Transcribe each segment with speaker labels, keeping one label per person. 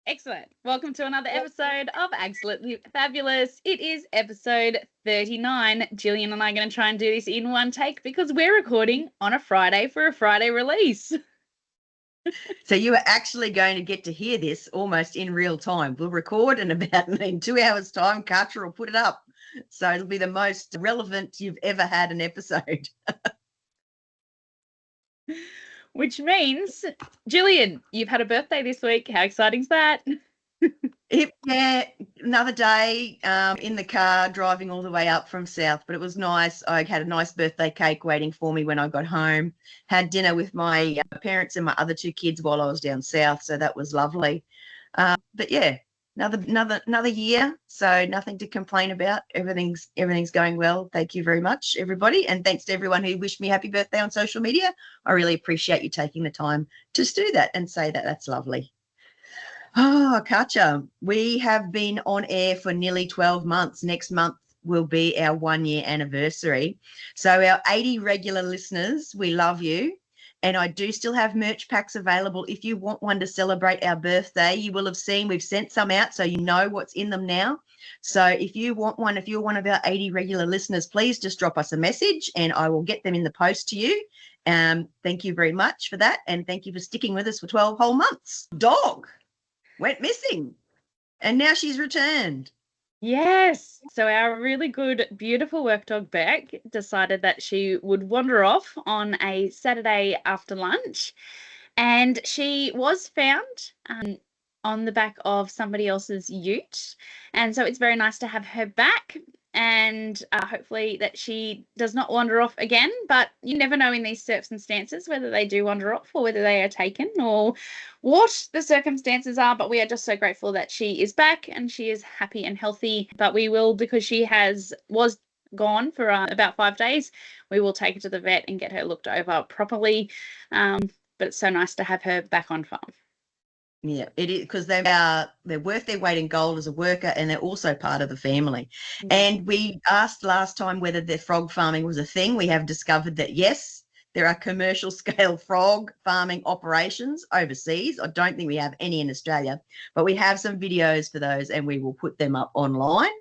Speaker 1: Excellent. Welcome to another episode of Absolutely Fabulous. It is episode 39. Gillian and I are going to try and do this in one take because we're recording on a Friday for a Friday release.
Speaker 2: So you are actually going to get to hear this almost in real time. We'll record in about in 2 hours' time. Katja will put it up. So it'll be the most relevant you've ever had an episode.
Speaker 1: Which means, Gillian, you've had a birthday this week. How exciting is that?
Speaker 2: Yeah, another day in the car driving all the way up from South, but it was nice. I had a nice birthday cake waiting for me when I got home. Had dinner with my parents and my other two kids while I was down South, so that was lovely. But yeah, another year, so nothing to complain about. Everything's going well. Thank you very much, everybody, and thanks to everyone who wished me happy birthday on social media. I really appreciate you taking the time to do that and say that. That's lovely. Oh, Katja, we have been on air for nearly 12 months. Next month will be our 1-year anniversary. So our 80 regular listeners, we love you. And I do still have merch packs available. If you want one to celebrate our birthday, you will have seen we've sent some out, so you know what's in them now. So if you want one, if you're one of our 80 regular listeners, please just drop us a message and I will get them in the post to you. Thank you very much for that. And thank you for sticking with us for 12 whole months. Dog went missing and now she's returned.
Speaker 1: Yes. So our really good, beautiful work dog, Beck, decided that she would wander off on a Saturday after lunch. And she was found on the back of somebody else's ute. And so it's very nice to have her back. And hopefully that she does not wander off again. But you never know in these circumstances whether they do wander off or whether they are taken or what the circumstances are. But we are just so grateful that she is back and she is happy and healthy. But we will, because she was gone for about 5 days, we will take her to the vet and get her looked over properly. But it's so nice to have her back on farm.
Speaker 2: Yeah, it is, because they're worth their weight in gold as a worker, and they're also part of the family. And we asked last time whether the frog farming was a thing. We have discovered that yes, there are commercial scale frog farming operations overseas. I don't think we have any in Australia, but we have some videos for those, and we will put them up online.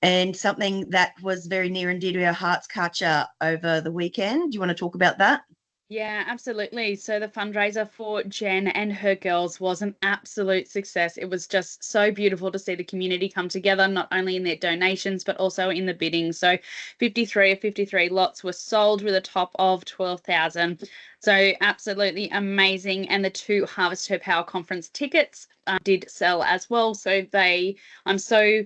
Speaker 2: And something that was very near and dear to our hearts, Katja, over the weekend. Do you want to talk about that?
Speaker 1: Yeah, absolutely. So the fundraiser for Jen and her girls was an absolute success. It was just so beautiful to see the community come together, not only in their donations, but also in the bidding. So 53 of 53 lots were sold with a top of 12,000. So absolutely amazing. And the 2 Harvest Her Power conference tickets did sell as well. So I'm so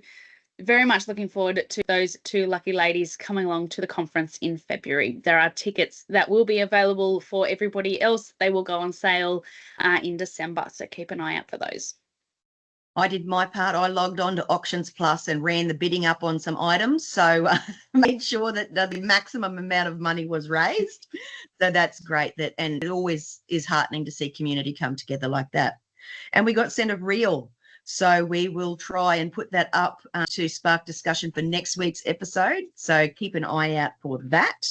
Speaker 1: very much looking forward to those 2 lucky ladies coming along to the conference in February. There are tickets that will be available for everybody else. They will go on sale in December, so keep an eye out for those.
Speaker 2: I did my part. I logged on to Auctions Plus and ran the bidding up on some items, so made sure that the maximum amount of money was raised. So that's great. And it always is heartening to see community come together like that. And we got sent a reel. So we will try and put that up to spark discussion for next week's episode. So keep an eye out for that.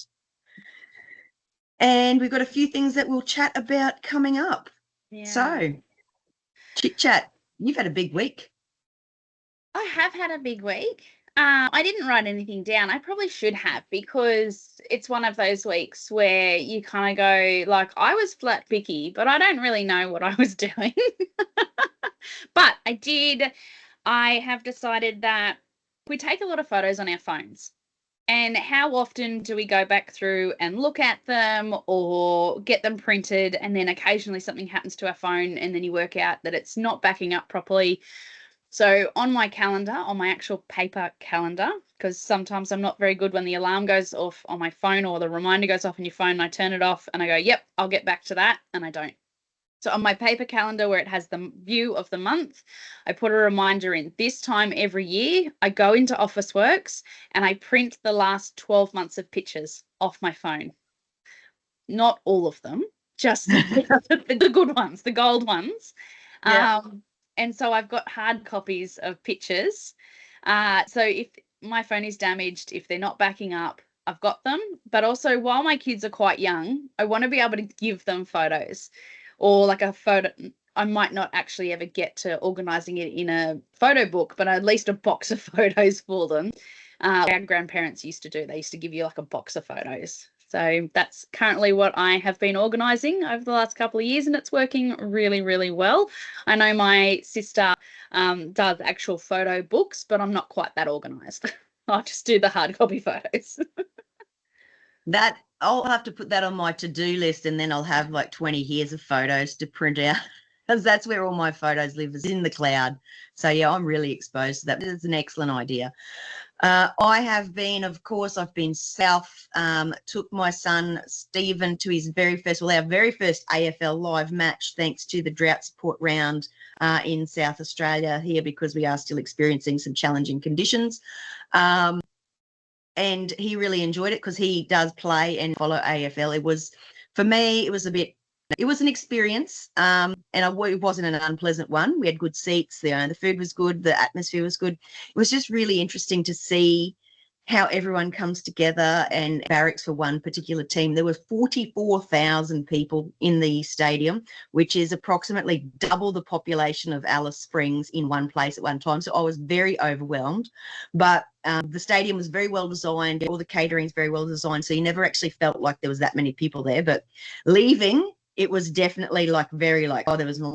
Speaker 2: And we've got a few things that we'll chat about coming up. Yeah. So chit chat. You've had a big week.
Speaker 1: I have had a big week. I didn't write anything down. I probably should have, because it's one of those weeks where you kind of go like, I was flat picky, but I don't really know what I was doing. But I have decided that we take a lot of photos on our phones. And how often do we go back through and look at them or get them printed, and then occasionally something happens to our phone and then you work out that it's not backing up properly. So on my calendar, on my actual paper calendar, because sometimes I'm not very good when the alarm goes off on my phone or the reminder goes off on your phone and I turn it off and I go, yep, I'll get back to that, and I don't. So on my paper calendar, where it has the view of the month, I put a reminder in. This time every year, I go into Officeworks and I print the last 12 months of pictures off my phone. Not all of them, just the good ones, the gold ones. Yeah. And so I've got hard copies of pictures. So if my phone is damaged, if they're not backing up, I've got them. But also, while my kids are quite young, I want to be able to give them photos, or like a photo I might not actually ever get to organising it in a photo book, but at least a box of photos for them. Our grandparents used to do. They used to give you like a box of photos. So that's currently what I have been organising over the last couple of years, and it's working really, really well. I know my sister does actual photo books, but I'm not quite that organised. I just do the hard copy photos.
Speaker 2: That I'll have to put that on my to-do list, and then I'll have like 20 years of photos to print out, because that's where all my photos live, is in the cloud. So yeah, I'm really exposed to that. It's an excellent idea. I have been, of course, I've been south, took my son Stephen to his our very first AFL live match, thanks to the drought support round in South Australia here, because we are still experiencing some challenging conditions. And he really enjoyed it because he does play and follow AFL. For me, it was an experience, and it wasn't an unpleasant one. We had good seats, the food was good, the atmosphere was good. It was just really interesting to see how everyone comes together and barracks for one particular team. There were 44,000 people in the stadium, which is approximately double the population of Alice Springs in one place at one time. So I was very overwhelmed, but the stadium was very well designed. All the catering is very well designed. So you never actually felt like there was that many people there, but leaving, it was definitely oh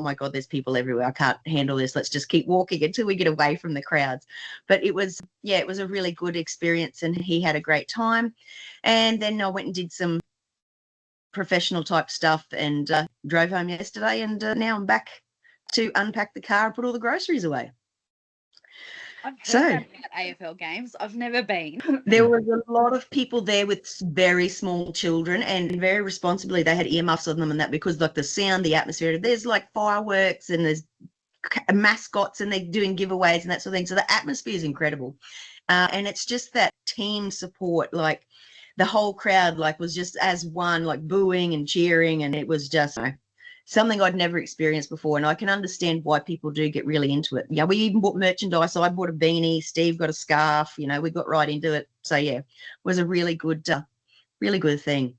Speaker 2: my God, there's people everywhere. I can't handle this. Let's just keep walking until we get away from the crowds. But it was a really good experience, and he had a great time. And then I went and did some professional type stuff and drove home yesterday. And now I'm back to unpack the car and put all the groceries away.
Speaker 1: I've heard about AFL games. I've never been.
Speaker 2: There was a lot of people there with very small children, and very responsibly they had earmuffs on them and that, because like the sound, the atmosphere, there's like fireworks and there's mascots and they're doing giveaways and that sort of thing. So the atmosphere is incredible. And it's just that team support, like the whole crowd was just as one, like booing and cheering, and it was just something I'd never experienced before, and I can understand why people do get really into it. Yeah, we even bought merchandise. So I bought a beanie, Steve got a scarf, we got right into it. So yeah, it was a really good thing.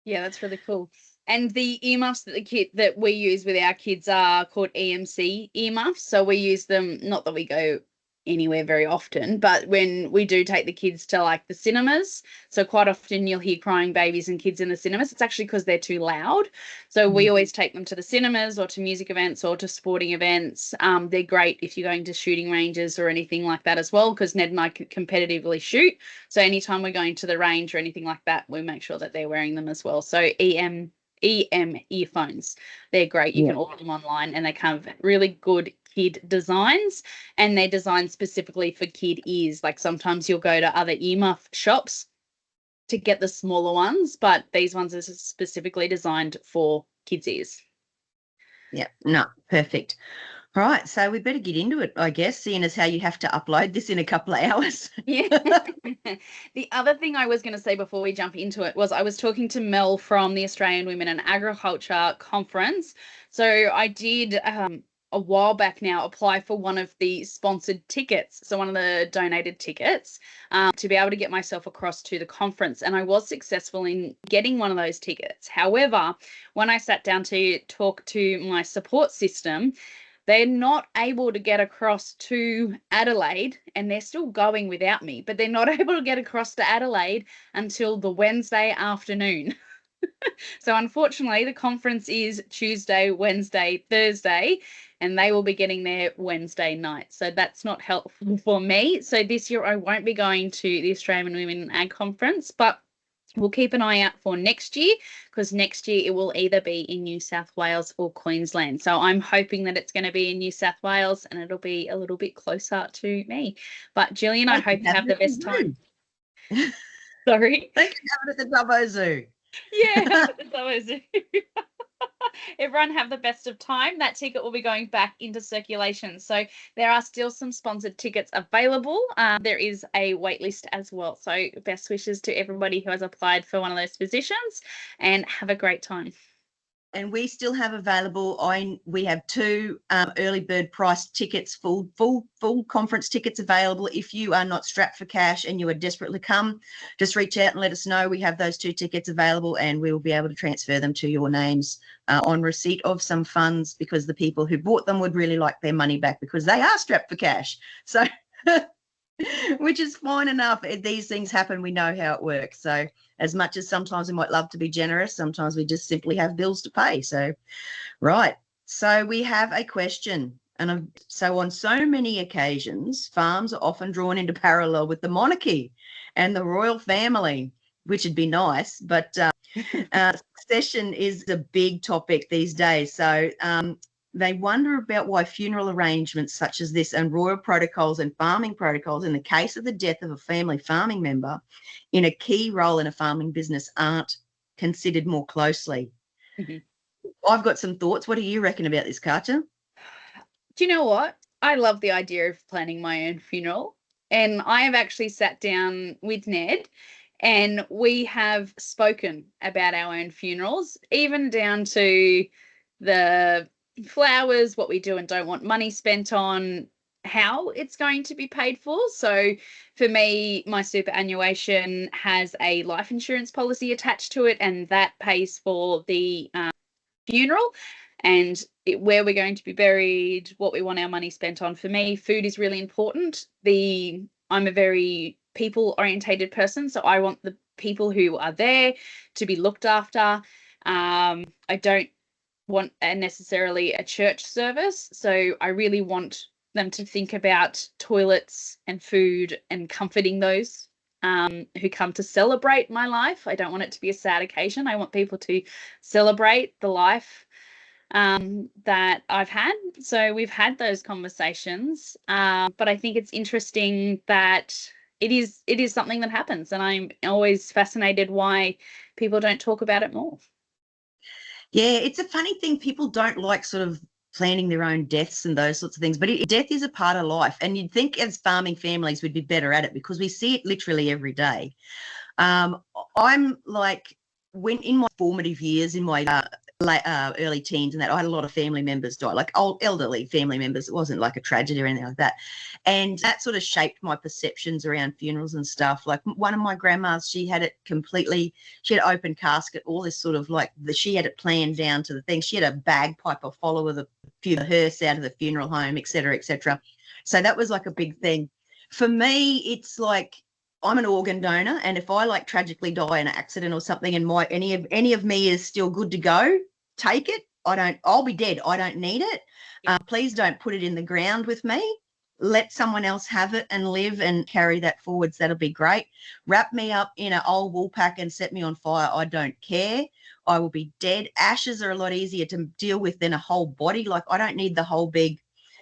Speaker 1: Yeah, that's really cool. And the earmuffs that we use with our kids are called EMC earmuffs. So we use them, not that we go anywhere very often, but when we do take the kids to like the cinemas, so quite often you'll hear crying babies and kids in the cinemas. It's actually because they're too loud. So we always take them to the cinemas or to music events or to sporting events. They're great if you're going to shooting ranges or anything like that as well, because Ned and I competitively shoot. So anytime we're going to the range or anything like that, we make sure that they're wearing them as well. So EM earphones, they're great. You can order them online, and they come with really good kid designs, and they're designed specifically for kid ears. Like sometimes you'll go to other earmuff shops to get the smaller ones, but these ones are specifically designed for kids' ears.
Speaker 2: Yeah, no, perfect. All right, so we better get into it, I guess, seeing as how you have to upload this in a couple of hours.
Speaker 1: Yeah. The other thing I was going to say before we jump into it was I was talking to Mel from the Australian Women in Agriculture Conference. So I did a while back now apply for one of the sponsored tickets, so one of the donated tickets, to be able to get myself across to the conference, and I was successful in getting one of those tickets. However, when I sat down to talk to my support system, they're not able to get across to Adelaide, and they're still going without me, but they're not able to get across to Adelaide until the Wednesday afternoon. So unfortunately, the conference is Tuesday, Wednesday, Thursday, and they will be getting there Wednesday night. So that's not helpful for me. So this year I won't be going to the Australian Women in Ag Conference, but we'll keep an eye out for next year, because next year it will either be in New South Wales or Queensland. So I'm hoping that it's going to be in New South Wales and it'll be a little bit closer to me. But Gillian, I hope you have the best time. Sorry.
Speaker 2: They can have it at the Dubbo Zoo.
Speaker 1: Yeah, at the Dubbo Zoo. Everyone have the best of time. That ticket will be going back into circulation. So there are still some sponsored tickets available. There is a wait list as well. So best wishes to everybody who has applied for one of those positions, and have a great time.
Speaker 2: and we still have available. We have 2 early bird price tickets, full conference tickets available. If you are not strapped for cash and you are desperate to come, just reach out and let us know. We have those 2 tickets available, and we will be able to transfer them to your names on receipt of some funds, because the people who bought them would really like their money back, because they are strapped for cash. So, which is fine enough. These things happen. We know how it works. So, as much as sometimes we might love to be generous, sometimes we just simply have bills to pay. So, right. So we have a question. And so on so many occasions, farms are often drawn into parallel with the monarchy and the royal family, which would be nice. But succession is a big topic these days. So they wonder about why funeral arrangements such as this and royal protocols and farming protocols in the case of the death of a family farming member in a key role in a farming business aren't considered more closely. I've got some thoughts. What do you reckon about this, Katja?
Speaker 1: Do you know what? I love the idea of planning my own funeral. And I have actually sat down with Ned and we have spoken about our own funerals, even down to the flowers, what we do and don't want money spent on, how it's going to be paid for. So for me, my superannuation has a life insurance policy attached to it, and that pays for the funeral and where we're going to be buried, what we want our money spent on. For me, food is really important. I'm a very people orientated person, so I want the people who are there to be looked after. I don't want necessarily a church service, so I really want them to think about toilets and food and comforting those who come to celebrate my life. I don't want it to be a sad occasion. I want people to celebrate the life that I've had. So we've had those conversations, but I think it's interesting that it is something that happens, and I'm always fascinated why people don't talk about it more.
Speaker 2: Yeah, it's a funny thing. People don't like sort of planning their own deaths and those sorts of things, but death is a part of life, and you'd think as farming families we'd be better at it because we see it literally every day. I'm like, when in my formative years, in my early teens and that, I had a lot of family members die, like old elderly family members. It wasn't like a tragedy or anything like that, and that sort of shaped my perceptions around funerals and stuff. Like one of my grandmas, she had open casket, all this sort of like she had it planned down to the thing. She had a bagpipe or follower the hearse out of the funeral home, etc., etc. So that was like a big thing for me. It's like, I'm an organ donor, and if I like tragically die in an accident or something and any of me is still good to go, take it. I'll be dead. I don't need it. Please don't put it in the ground with me. Let someone else have it and live and carry that forwards. That'll be great. Wrap me up in an old wool pack and set me on fire. I don't care. I will be dead. Ashes are a lot easier to deal with than a whole body. Like, I don't need the whole big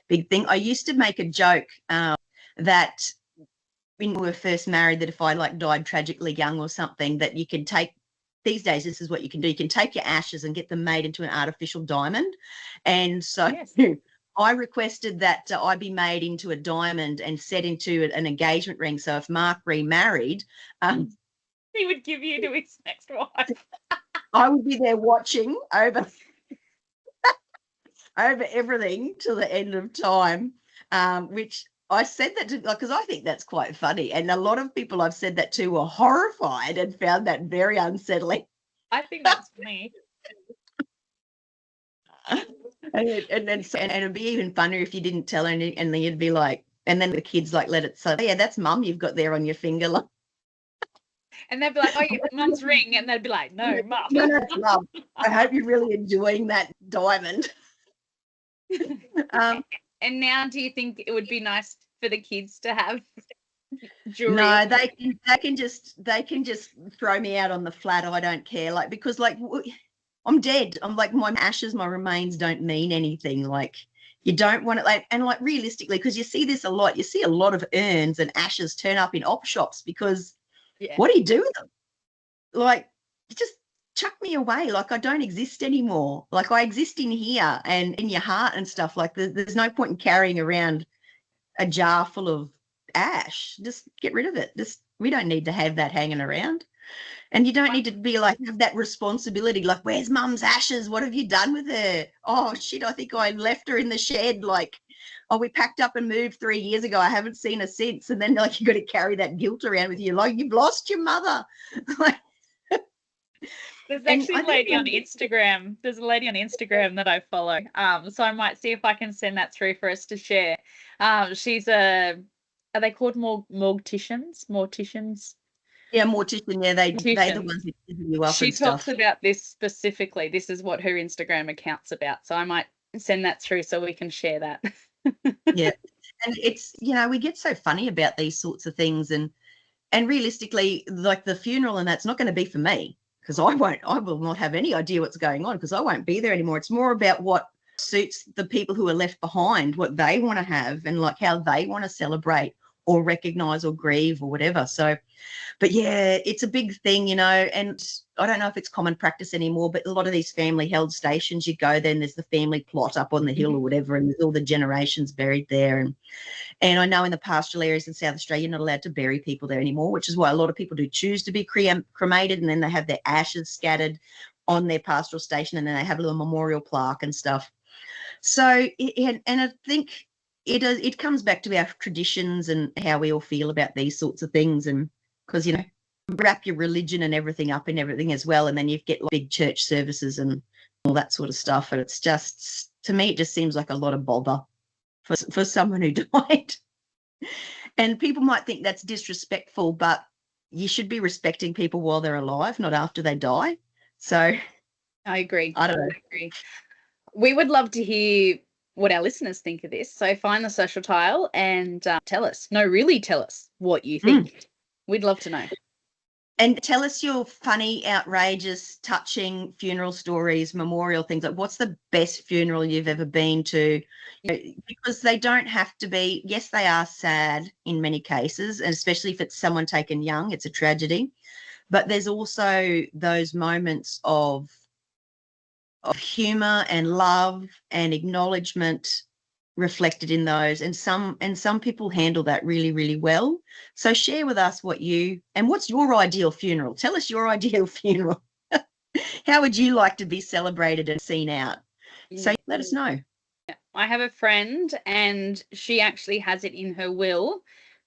Speaker 2: thing. I used to make a joke that when we were first married, that if I like died tragically young or something, that you can take, these days this is what you can do, you can take your ashes and get them made into an artificial diamond. And so yes. I requested that I be made into a diamond and set into an engagement ring, so if Mark remarried,
Speaker 1: he would give you to his next wife.
Speaker 2: I would be there watching over everything till the end of time, which I said that to, because I think that's quite funny, and a lot of people I've said that to were horrified and found that very unsettling.
Speaker 1: I think that's funny.
Speaker 2: and it'd be even funnier if you didn't tell her, and then you'd be like, and then the kids like let it so yeah, that's mum you've got there on your finger. Like,
Speaker 1: and they'd be like, oh, yeah, mum's ring, and they'd be like, no, mum.
Speaker 2: No, that's mum. I hope you're really enjoying that diamond.
Speaker 1: And now, do you think it would be nice for the kids to have jewelry?
Speaker 2: No, they can just throw me out on the flat. I don't care, like, because like I'm dead. I'm like, my ashes, my remains don't mean anything. Like, you don't want it, like, and like realistically, because you see this a lot. You see a lot of urns and ashes turn up in op shops because what do you do with them? Like, you just chuck me away. Like, I don't exist anymore. Like, I exist in here and in your heart and stuff. Like, there's no point in carrying around a jar full of ash. Just get rid of it. We don't need to have that hanging around. And you don't need to be like, have that responsibility. Like, where's mum's ashes? What have you done with her? Oh, shit, I think I left her in the shed. Like, oh, we packed up and moved 3 years ago. I haven't seen her since. And then, like, you got to carry that guilt around with you. Like, you've lost your mother. Like,
Speaker 1: There's
Speaker 2: and
Speaker 1: actually
Speaker 2: I
Speaker 1: a lady on
Speaker 2: think
Speaker 1: Instagram. There's a lady on Instagram that I follow. So I might see if I can send that through for us to share. She's are they called morticians? Morticians?
Speaker 2: yeah, mortician, yeah, they the
Speaker 1: Morticians.
Speaker 2: ones who give you up
Speaker 1: She
Speaker 2: and
Speaker 1: talks
Speaker 2: stuff.
Speaker 1: about this specifically. This is what her Instagram account's about. So I might send that through so we can share that.
Speaker 2: Yeah. And it's, we get so funny about these sorts of things, and realistically, like the funeral and that's not going to be for me, because I will not have any idea what's going on, because I won't be there anymore. It's more about what suits the people who are left behind, what they want to have, and like how they want to celebrate or recognize or grieve or whatever. So, but yeah, it's a big thing, and I don't know if it's common practice anymore, but a lot of these family held stations, you go there and there's the family plot up on the hill or whatever, and there's all the generations buried there. And I know in the pastoral areas in South Australia, you're not allowed to bury people there anymore, which is why a lot of people do choose to be cremated, and then they have their ashes scattered on their pastoral station, and then they have a little memorial plaque and stuff. So, and I think it comes back to our traditions and how we all feel about these sorts of things. And because, wrap your religion and everything up in everything as well, and then you get like big church services and all that sort of stuff. And it's just, to me, it just seems like a lot of bother for someone who died. And people might think that's disrespectful, but you should be respecting people while they're alive, not after they die. So
Speaker 1: I agree.
Speaker 2: I don't know.
Speaker 1: I agree. We would love to hear what our listeners think of this. So find the social tile and tell us. No, really tell us what you think. We'd love to know.
Speaker 2: And tell us your funny, outrageous, touching funeral stories, memorial things. Like, what's the best funeral you've ever been to? Because they don't have to be, yes, they are sad in many cases, and especially if it's someone taken young, it's a tragedy. But there's also those moments of humor and love and acknowledgement reflected in those, and some people handle that really, really well. So share with us what's your ideal funeral. Tell us your ideal funeral. How would you like to be celebrated and seen out? So let us know.
Speaker 1: I have a friend, and she actually has it in her will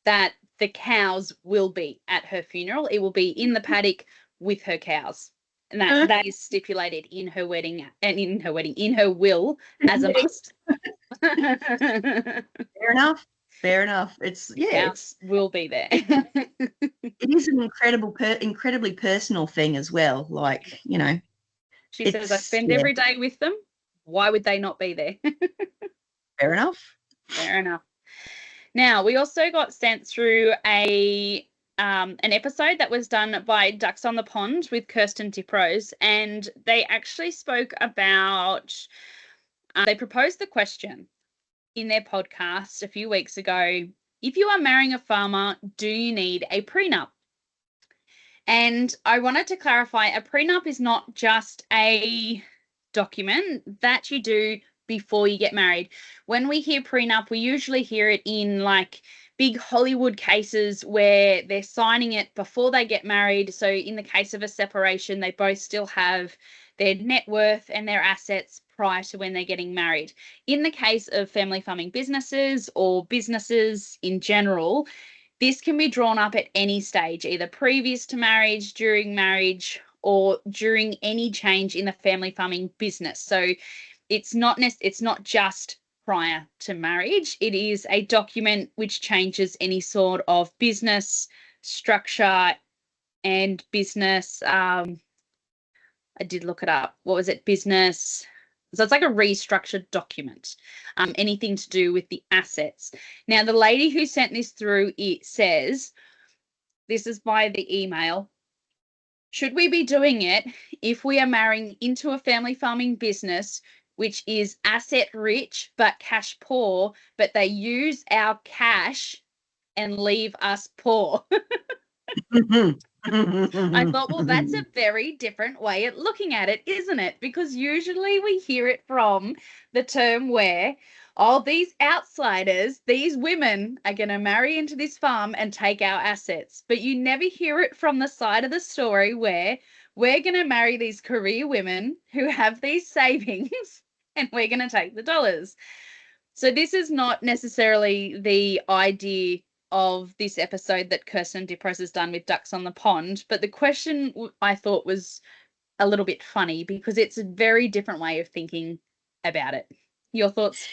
Speaker 1: that the cows will be at her funeral. It will be in the paddock with her cows. And that is stipulated in her in her will as a must.
Speaker 2: Fair enough. Cows
Speaker 1: will be there.
Speaker 2: It is an incredibly personal thing as well. Like,
Speaker 1: she says, I spend every day with them. Why would they not be there?
Speaker 2: Fair enough.
Speaker 1: Fair enough. Now, we also got sent through an episode that was done by Ducks on the Pond with Kirsten Diprose, and they actually spoke about, they proposed the question in their podcast a few weeks ago: if you are marrying a farmer, do you need a prenup? And I wanted to clarify, a prenup is not just a document that you do before you get married. When we hear prenup, we usually hear it in like big Hollywood cases where they're signing it before they get married. So in the case of a separation, they both still have their net worth and their assets prior to when they're getting married. In the case of family farming businesses or businesses in general, this can be drawn up at any stage, either previous to marriage, during marriage, or during any change in the family farming business. So it's not just prior to marriage. It is a document which changes any sort of business structure and business. I did look it up. What was it? Business. So it's like a restructured document, anything to do with the assets. Now, the lady who sent this through, it says, this is by the email: should we be doing it if we are marrying into a family farming business which is asset rich but cash poor, but they use our cash and leave us poor? I thought, well, that's a very different way of looking at it, isn't it? Because usually we hear it from the term where, oh, these outsiders, these women are going to marry into this farm and take our assets. But you never hear it from the side of the story where we're going to marry these career women who have these savings and we're going to take the dollars. So this is not necessarily the idea of this episode that Kirsten Diprose has done with Ducks on the Pond, but the question I thought was a little bit funny because it's a very different way of thinking about it. Your thoughts?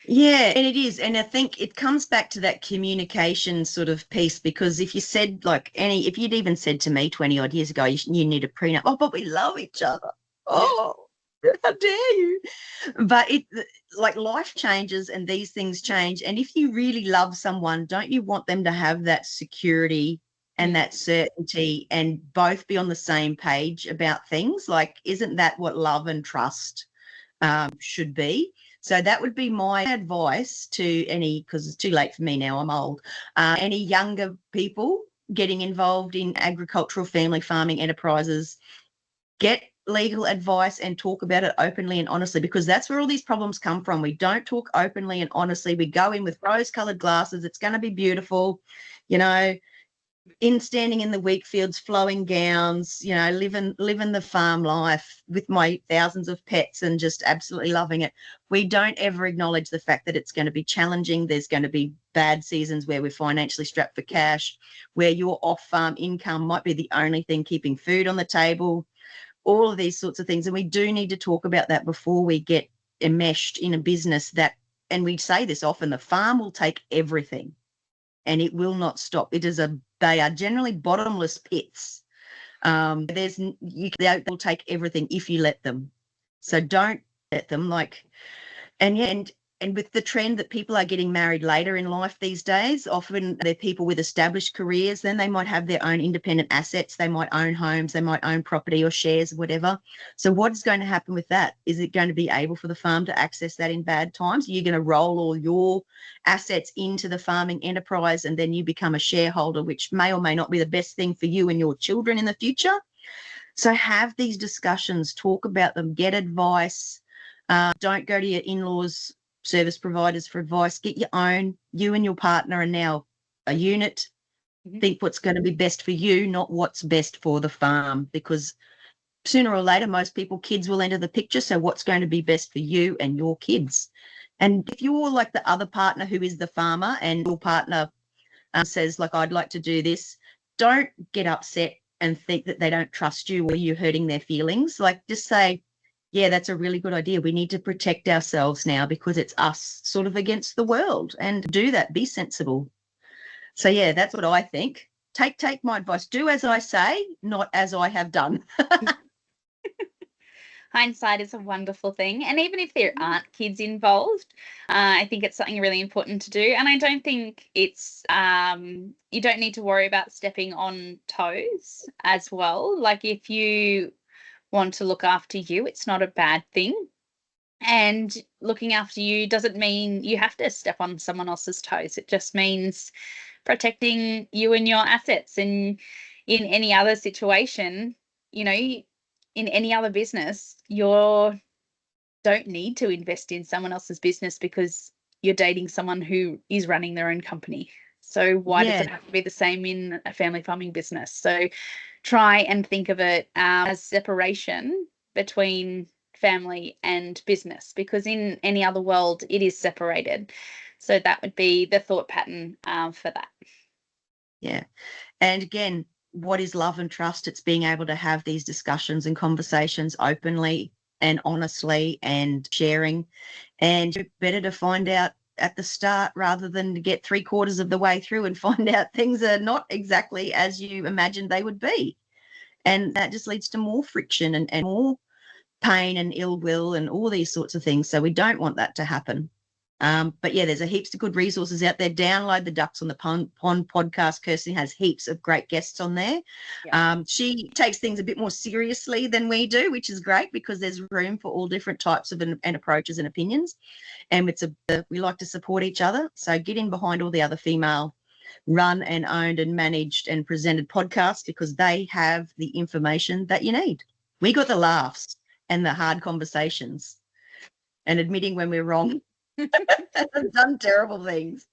Speaker 2: Yeah, and it is. And I think it comes back to that communication sort of piece, because if you said if you'd even said to me 20 odd years ago, you need a prenup. Oh, but we love each other. Oh, how dare you? But life changes and these things change. And if you really love someone, don't you want them to have that security and that certainty and both be on the same page about things? Like, isn't that what love and trust should be? So that would be my advice to because it's too late for me now, I'm old, any younger people getting involved in agricultural family farming enterprises. Get legal advice and talk about it openly and honestly, because that's where all these problems come from. We don't talk openly and honestly. We go in with rose-colored glasses. It's going to be beautiful, standing in the wheat fields, flowing gowns, living the farm life with my thousands of pets and just absolutely loving it. We don't ever acknowledge the fact that it's going to be challenging. There's going to be bad seasons where we're financially strapped for cash, where your off-farm income might be the only thing keeping food on the table, all of these sorts of things. And we do need to talk about that before we get enmeshed in a business and we say this often, the farm will take everything and it will not stop. They are generally bottomless pits. They will take everything if you let them. So don't let them and with the trend that people are getting married later in life these days, often they're people with established careers, then they might have their own independent assets. They might own homes, they might own property or shares, whatever. So what's going to happen with that? Is it going to be able for the farm to access that in bad times? You're going to roll all your assets into the farming enterprise and then you become a shareholder, which may or may not be the best thing for you and your children in the future. So have these discussions, talk about them, get advice. Don't go to your in-laws, service providers for advice. Get your own. You and your partner are now a unit. Think what's going to be best for you, not what's best for the farm, because sooner or later most kids will enter the picture. So what's going to be best for you and your kids? And if you're like the other partner who is the farmer and your partner says I'd like to do this, don't get upset and think that they don't trust you or you're hurting their feelings. Just say, yeah, that's a really good idea. We need to protect ourselves now because it's us sort of against the world, and do that. Be sensible. So, yeah, that's what I think. Take my advice. Do as I say, not as I have done.
Speaker 1: Hindsight is a wonderful thing. And even if there aren't kids involved, I think it's something really important to do. And I don't think it's, you don't need to worry about stepping on toes as well. If you want to look after you, it's not a bad thing. And looking after you doesn't mean you have to step on someone else's toes. It just means protecting you and your assets. And in any other situation, in any other business, you don't need to invest in someone else's business because you're dating someone who is running their own company. So why does it have to be the same in a family farming business? So try and think of it as separation between family and business, because in any other world it is separated. So that would be the thought pattern for that.
Speaker 2: Yeah. And again, what is love and trust? It's being able to have these discussions and conversations openly and honestly and sharing. And it's better to find out at the start rather than to get 3/4 of the way through and find out things are not exactly as you imagined they would be. And that just leads to more friction and more pain and ill will and all these sorts of things. So we don't want that to happen. But yeah, there's a heaps of good resources out there. Download the Ducks on the Pond podcast. Kirsten has heaps of great guests on there. Yeah. She takes things a bit more seriously than we do, which is great because there's room for all different types of and approaches and opinions. And we like to support each other. So get in behind all the other female run and owned and managed and presented podcasts because they have the information that you need. We got the laughs and the hard conversations and admitting when we're wrong and done terrible things.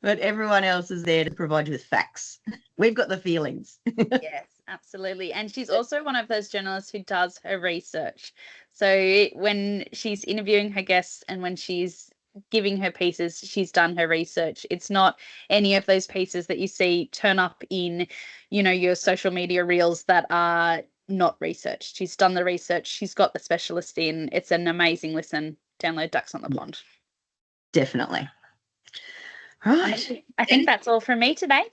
Speaker 2: But everyone else is there to provide you with facts. We've got the feelings.
Speaker 1: Yes, absolutely. And she's also one of those journalists who does her research. So when she's interviewing her guests and when she's giving her pieces, she's done her research. It's not any of those pieces that you see turn up in, your social media reels that are not researched. She's done the research. She's got the specialist in. It's an amazing listen. Download Ducks on the Pond.
Speaker 2: Definitely. Right.
Speaker 1: I think that's all from me today.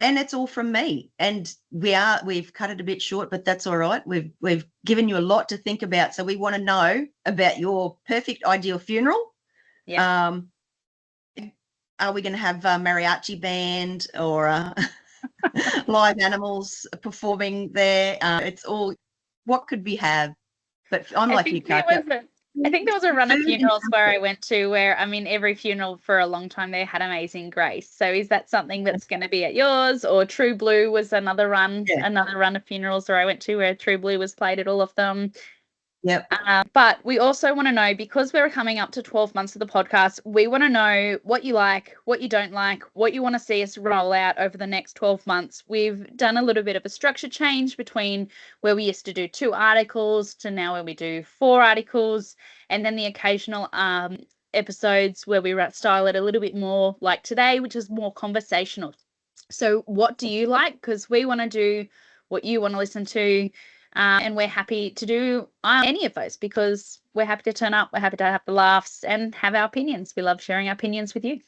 Speaker 2: And it's all from me. And we've cut it a bit short, but that's all right. We've given you a lot to think about. So we want to know about your perfect ideal funeral.
Speaker 1: Yeah.
Speaker 2: Are we going to have a mariachi band or live animals performing there? It's all, what could we have? But I'm like you, Katja.
Speaker 1: I think there was a run of funerals where I went to where, every funeral for a long time they had Amazing Grace. So is that something that's going to be at yours? Or True Blue was another run of funerals where I went to where True Blue was played at all of them.
Speaker 2: Yep.
Speaker 1: But we also want to know, because we're coming up to 12 months of the podcast, we want to know what you like, what you don't like, what you want to see us roll out over the next 12 months. We've done a little bit of a structure change between where we used to do 2 articles to now where we do 4 articles, and then the occasional episodes where we style it a little bit more like today, which is more conversational. So what do you like? Because we want to do what you want to listen to. And we're happy to do any of those because we're happy to turn up. We're happy to have the laughs and have our opinions. We love sharing our opinions with you.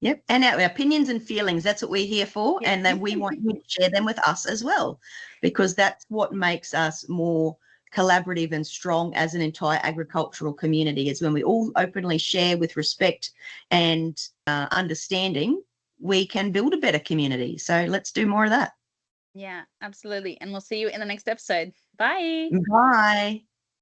Speaker 2: Yep. And our opinions and feelings, that's what we're here for. Yeah. And then we want you to share them with us as well, because that's what makes us more collaborative and strong as an entire agricultural community, is when we all openly share with respect and understanding, we can build a better community. So let's do more of that.
Speaker 1: Yeah, absolutely. And we'll see you in the next episode. Bye.
Speaker 2: Bye.